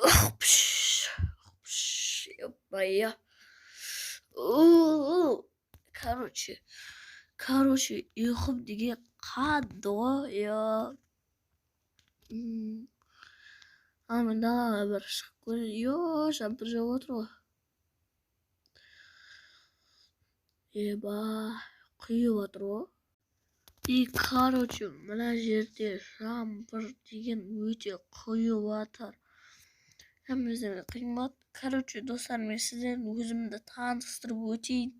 Пш, пш, ё-моё. У. Короче, ұйқым деген қанды ғой, мен далаға бір шығып көрейін. Жаңбыр жауып отыр ғой. Құйып отыр ғой. Мына жерде жаңбыр деген өте құйып отыр. Өздеріңе қиын болады. Достар, мен сіздердің өзімді таныстырып өтейін.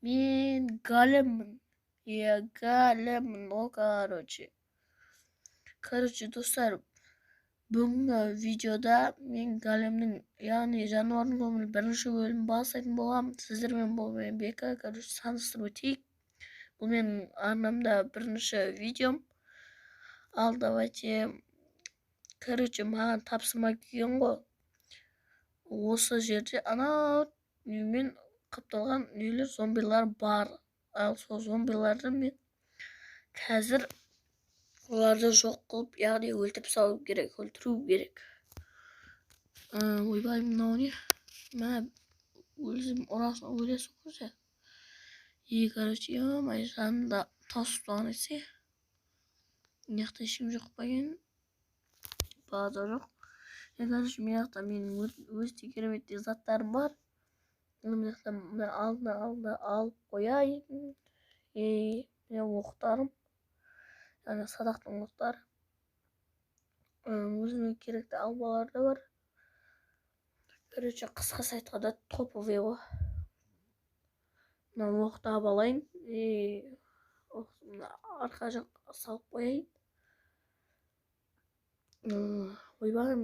Мен Галеммін. Галеммін ғой, достар, бүгінгі видеода мен Галемнің, яғни жануардың өмірі бірінші бөлім бастайтын боламын. Сіздермен бұл мен Бека, таныстырып өтейік. Бұл менің арнамда бірінші видеом. Ал давайте, маған тапсырма келген ғой. Осы жерде анау немен қапталған үйлер, зомбилар бар. Ал сол зомбиларды мен қазір оларды жоқ қылып, яғни өлтіріп салу керек, өлтіру керек. Ойбай, мынау не? Мә, өзім ұрасың, өлесің ғой. Ё-моё, жанында тосып тұрған есе. Мияқта ешкім жоқ па екен? База жоқ. Мияқта менің өте кереметтей заттарым бар. Мына алдына алып қояйын. Мына оқтарым. Яғни садақтың оқтары. Өзіме керекті албалар да бар. Қысқасы айтқанда топовый ғой. Мына оқты алып алайын. Арқа жаққа салып қояйын. Ойбай,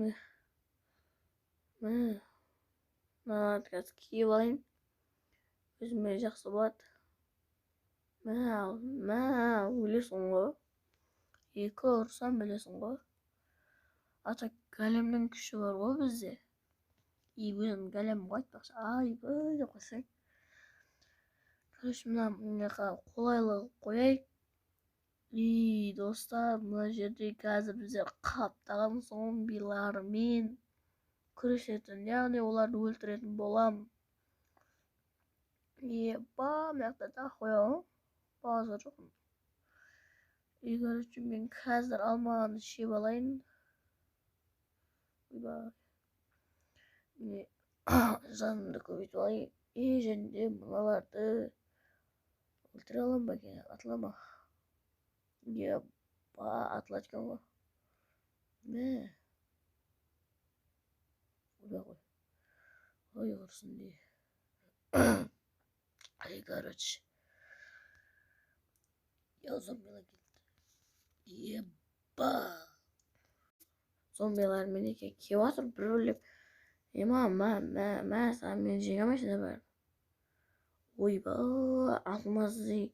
мына қазір киіп алайын. Өзіме жақсы болады. Өлесің ғой. 2 ұрсам өлесің ғой. Ата Галемнің күші бар ғой бізде. Өзім Галем ғой айтпақшы. Айбай деп қойсаң. Мына қолайлы қояйық. Достар, мына жерде қазір біздер қаптаған зомбилармен күресетін, яғни оларды өлтіретін болам. Мына да қояғым. База жоқ. Мен қазір алмағанды шеп алайын. Жанымды көбейтіп алайын. Және мыналарды өлтіре алам ба екен? Атылама. Атылады екен ғой. Ой, құрсын де. Зомбилар келді. Зомбилар менеке кеп атыр біреулеп. Саған мен жеңе алмайсың да бәрі. Ойбай, алмаздың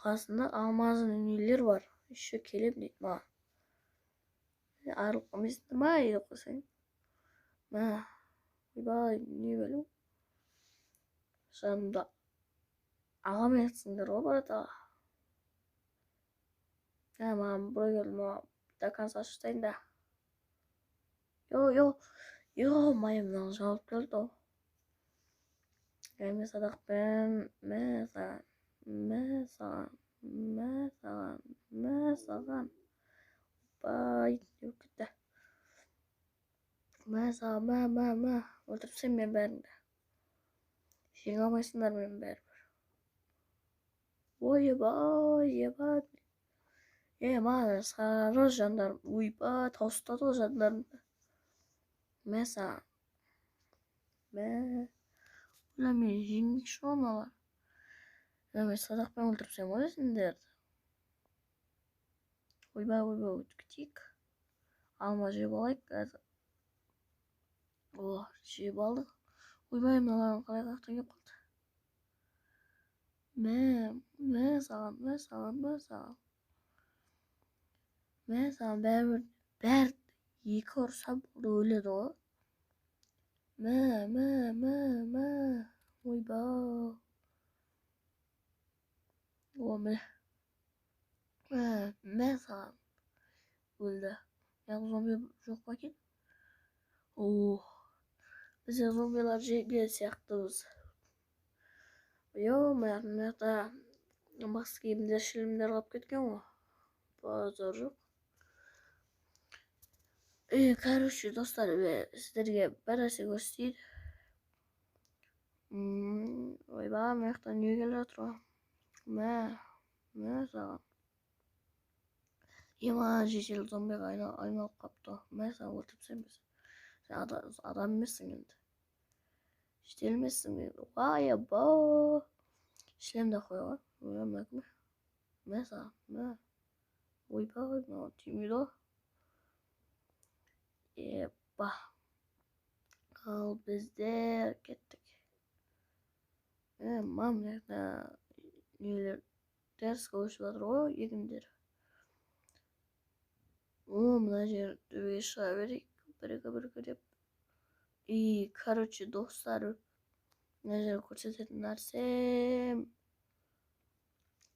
қасында алмаздың нелер бар. Еще келем дейді ма. Арылып қалмайсың ба деп қойсаң. Ойбай, не бөлу? Жанымда аламайсыңдар ғой, брат аға. Маған бұра келді, до конца ұстайын да. Ё-моё, мынау жауап келді ғой. Мен садақпен, саған. Бай, деп кетті. Өлтіріпсен мен бәріңді. Жеңе алмайсыңдар мен бәрібір. Ойбай. Маған сары жандарым. Ойбай, тауыстады ғой жандарымды. Саған. Мен жеңгіші оналар. Мен садақпен өлтіріпсен ғой сендерді. Ойбай, өтіп кетейік. Алма жеп алайық қазір. Жеп алдық. Ойбай, мыналарын қалай қақтан кеп қалды. Саған. Саған бәрі 2 ұрса болды өледі ғой. Ойбай. Саған өлді. Яғни зомби жоқ па екен? Biz de zombiler jeygen siyaktыбыз. Mıyakta бас кийимдер, шилимдер калып кеткен го. Базар жок. Короче, достар, сіздерге бір нәрсе көрсетейін. Ойбай, мына не келе жатыр ғой. Мә саған. Мына жешел зомбиға айналып қапты. Мә саған өлтіріп тастаймын. Сен адам емессің енді. Iştelmezsin dedi. Vay ba. İşlemde koyuyor. Uyanmak mı? Mesela. Ne? Oy ba. Ne timido. Ba. Al biz de kettik. Mam ne? Neler? Ders konuşuyorlar o yegindir. Mına жерде шыға берейік. Бірге деп. Короче, достар, мына жерде көрсететін нәрсем.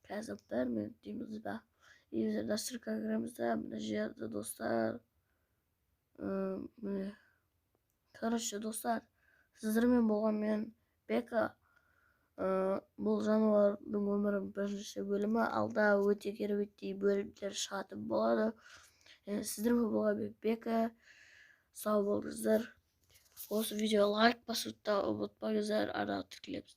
Қазір бір минут дейміз ба. Егер настройкаға кіреміз да, мына жерде достар. Міне. Короче, достар, сіздермен болған мен Бека. Бұл жануардың өмірінің бірінші бөлімі. Алда өте кереметтей бөлімдер шығатын болады. Сіздермен болған мен Бека. Сау болыңыздар. Осы видеоға лайк басуды ұмытпаңыздар. Ана тіркелеміз.